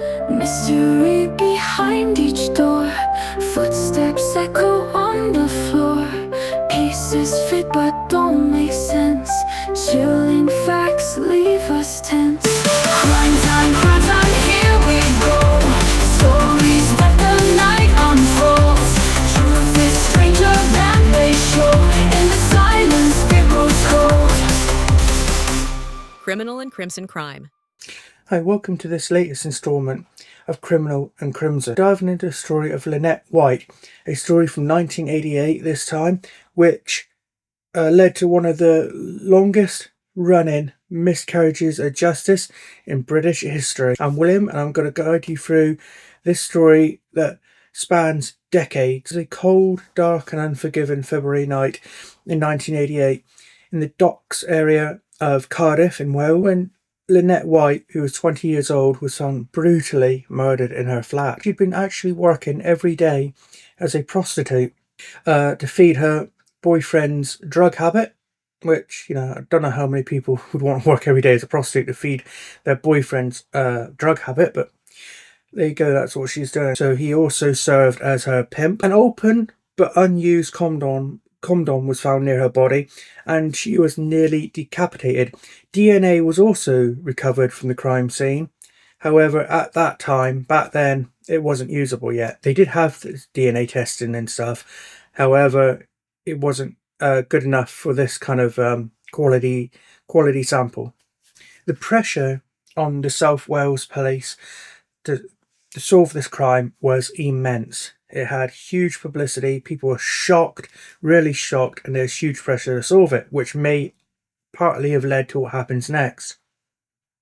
Mystery behind each door, footsteps echo on the floor. Pieces fit but don't make sense, chilling facts leave us tense. Crime time, here we go. Stories that the night unfolds. Truth is stranger than they show. In the silence it grows cold. Criminal and Crimson Crime. Hi, welcome to this latest instalment of Criminal and Crimson. Diving into the story of Lynette White, a story from 1988 this time, which led to one of the longest running miscarriages of justice in British history. I'm William and I'm going to guide you through this story that spans decades. It was a cold, dark and unforgiving February night in 1988 in the docks area of Cardiff in Wales, when Lynette White, who was 20 years old, was found brutally murdered in her flat. She'd been actually working every day as a prostitute to feed her boyfriend's drug habit, which, I don't know how many people would want to work every day as a prostitute to feed their boyfriend's drug habit, but there you go, that's what she's doing. So he also served as her pimp. An open but unused condom was found near her body, and she was nearly decapitated. DNA was also recovered from the crime scene. However, at that time, back then, it wasn't usable yet. They did have DNA testing and stuff. However, it wasn't good enough for this kind of quality sample. The pressure on the South Wales police to solve this crime was immense. It had huge publicity. People were shocked, really shocked, and there's huge pressure to solve it, which may partly have led to what happens next.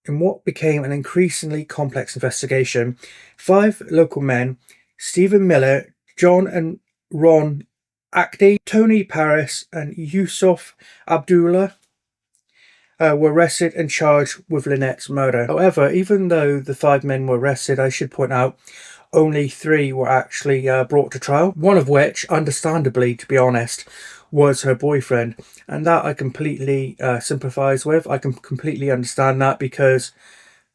In what became an increasingly complex investigation, 5 local men, Stephen Miller, John and Ron Ackley, Tony Paris and Yusef Abdullahi, were arrested and charged with Lynette's murder. However, even though the 5 men were arrested, I should point out, only 3 were actually brought to trial, one of which, understandably, to be honest, was her boyfriend. And that I completely sympathise with. I can completely understand that because,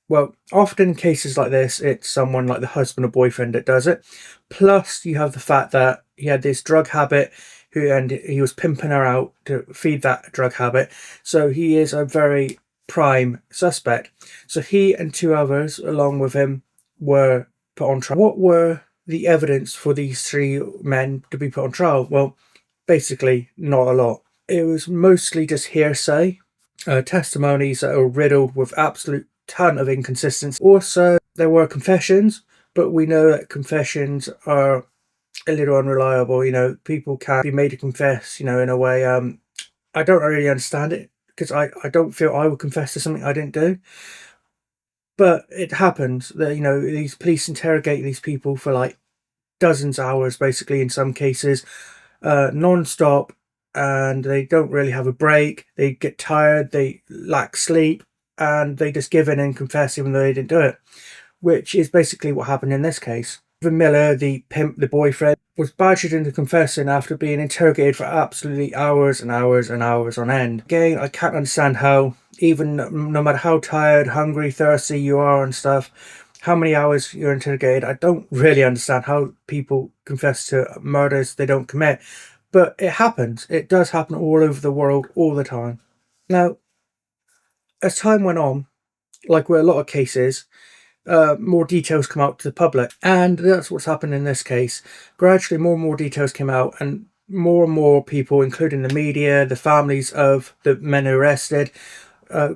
well, often in cases like this, it's someone like the husband or boyfriend that does it. Plus, you have the fact that he had this drug habit and he was pimping her out to feed that drug habit. So he is a very prime suspect. So he and 2 others, along with him, were put on trial. What were the evidence for these 3 men to be put on trial? Well, basically not a lot. It was mostly just hearsay, testimonies that were riddled with absolute ton of inconsistency. Also, there were confessions, but we know that confessions are a little unreliable. People can be made to confess, in a way. I don't really understand it because I don't feel I would confess to something I didn't do. But it happens that, these police interrogate these people for like dozens of hours, basically, in some cases, non-stop, and they don't really have a break. They get tired, they lack sleep, and they just give in and confess even though they didn't do it, which is basically what happened in this case. Stephen Miller, the pimp, the boyfriend, was badgered into confessing after being interrogated for absolutely hours and hours and hours on end. Again, I can't understand how, even no matter how tired, hungry, thirsty you are and stuff, how many hours you're interrogated. I don't really understand how people confess to murders they don't commit. But it happens. It does happen all over the world all the time. Now, as time went on, like with a lot of cases, more details come out to the public, and that's what's happened in this case. Gradually more and more details came out, and more people, including the media, the families of the men arrested,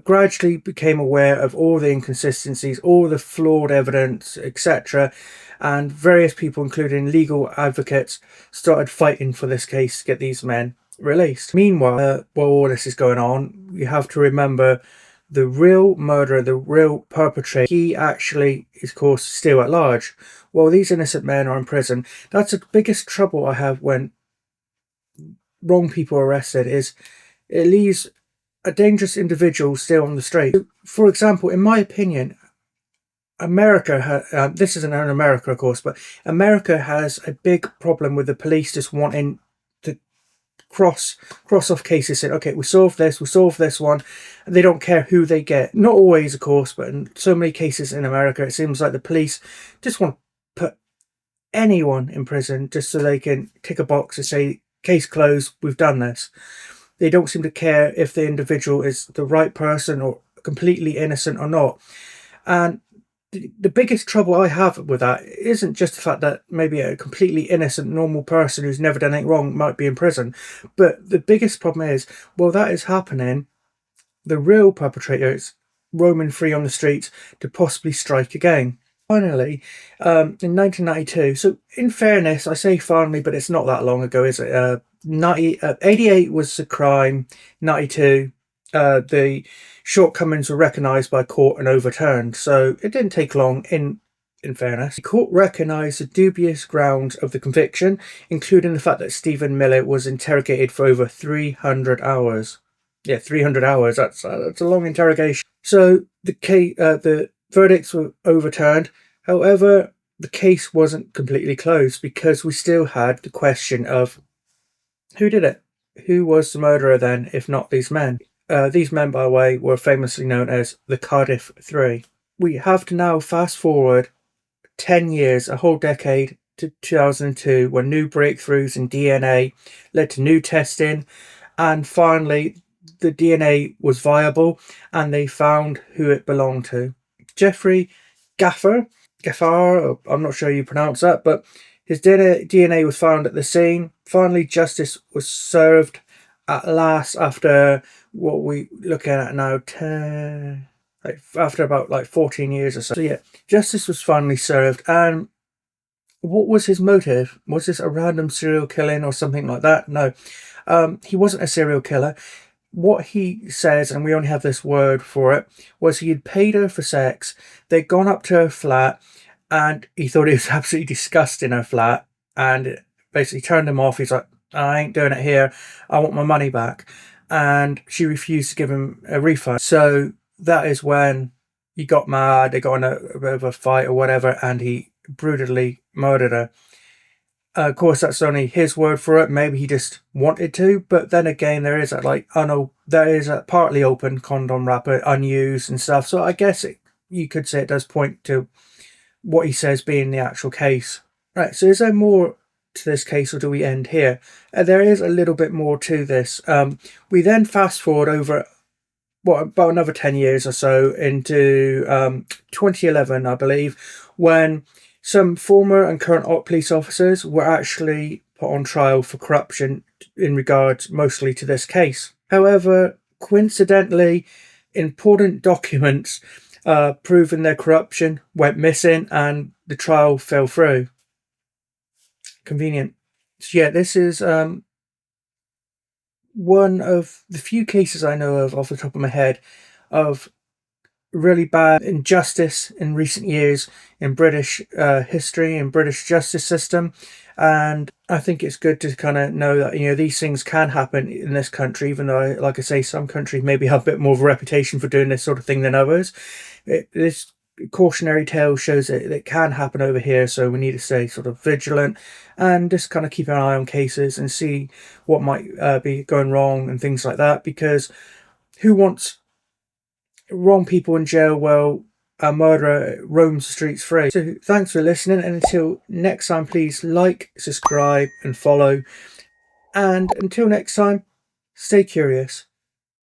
gradually became aware of all the inconsistencies, all the flawed evidence, etc. And various people, including legal advocates, started fighting for this case to get these men released. Meanwhile, while all this is going on, you have to remember the real murderer, the real perpetrator, he actually is, of course, still at large. While these innocent men are in prison, that's the biggest trouble I have when wrong people are arrested, is it leaves a dangerous individual still on the street. For example, in my opinion, America, this isn't in America, of course, but America has a big problem with the police just wanting to cross off cases, saying, okay, we solved this one. And they don't care who they get. Not always, of course, but in so many cases in America, it seems like the police just want to put anyone in prison just so they can tick a box and say, case closed, we've done this. They don't seem to care if the individual is the right person or completely innocent or not. And the biggest trouble I have with that isn't just the fact that maybe a completely innocent, normal person who's never done anything wrong might be in prison. But the biggest problem is, while that is happening, the real perpetrator is roaming free on the streets to possibly strike again. Finally, in 1992, so in fairness, I say finally, but it's not that long ago, is it? 88 was the crime, 92, the shortcomings were recognised by court and overturned, so it didn't take long in fairness. The court recognised the dubious grounds of the conviction, including the fact that Stephen Miller was interrogated for over 300 hours. Yeah, 300 hours, that's a long interrogation. So the verdicts were overturned. However, the case wasn't completely closed because we still had the question of who did it? Who was the murderer then, if not these men? These men, by the way, were famously known as the Cardiff Three. We have to now fast forward 10 years, a whole decade, to 2002, when new breakthroughs in DNA led to new testing, and finally the DNA was viable and they found who it belonged to. Jeffrey Gaffar, I'm not sure how you pronounce that, but his DNA was found at the scene. Finally, justice was served at last after what we're looking at now, after about 14 years or so. So yeah, justice was finally served. And what was his motive? Was this a random serial killing or something like that? No, he wasn't a serial killer. What he says, and we only have this word for it, was he had paid her for sex. They'd gone up to her flat and he thought it was absolutely disgusting, her flat, and basically turned him off. He's like, I ain't doing it here. I want my money back. And she refused to give him a refund. So that is when he got mad. They got in a bit of a fight or whatever, and he brutally murdered her. Of course, that's only his word for it. Maybe he just wanted to, but then again, there is a partly open condom wrapper, unused and stuff. So I guess you could say it does point to what he says being the actual case. Right. So is there more to this case, or do we end here? There is a little bit more to this. We then fast forward over about another 10 years or so into 2011, I believe, when some former and current police officers were actually put on trial for corruption in regards mostly to this case. However, coincidentally, important documents proving their corruption went missing and the trial fell through. Convenient. So yeah, this is one of the few cases I know of off the top of my head of really bad injustice in recent years in British history and British justice system. And I think it's good to kind of know that, these things can happen in this country, even though, like I say, some countries maybe have a bit more of a reputation for doing this sort of thing than others. This cautionary tale shows that it can happen over here, so we need to stay sort of vigilant and just kind of keep an eye on cases and see what might be going wrong and things like that, because who wants wrong people in jail? Well, a murderer roams the streets free. So thanks for listening, and until next time, please like, subscribe and follow, and until next time, stay curious.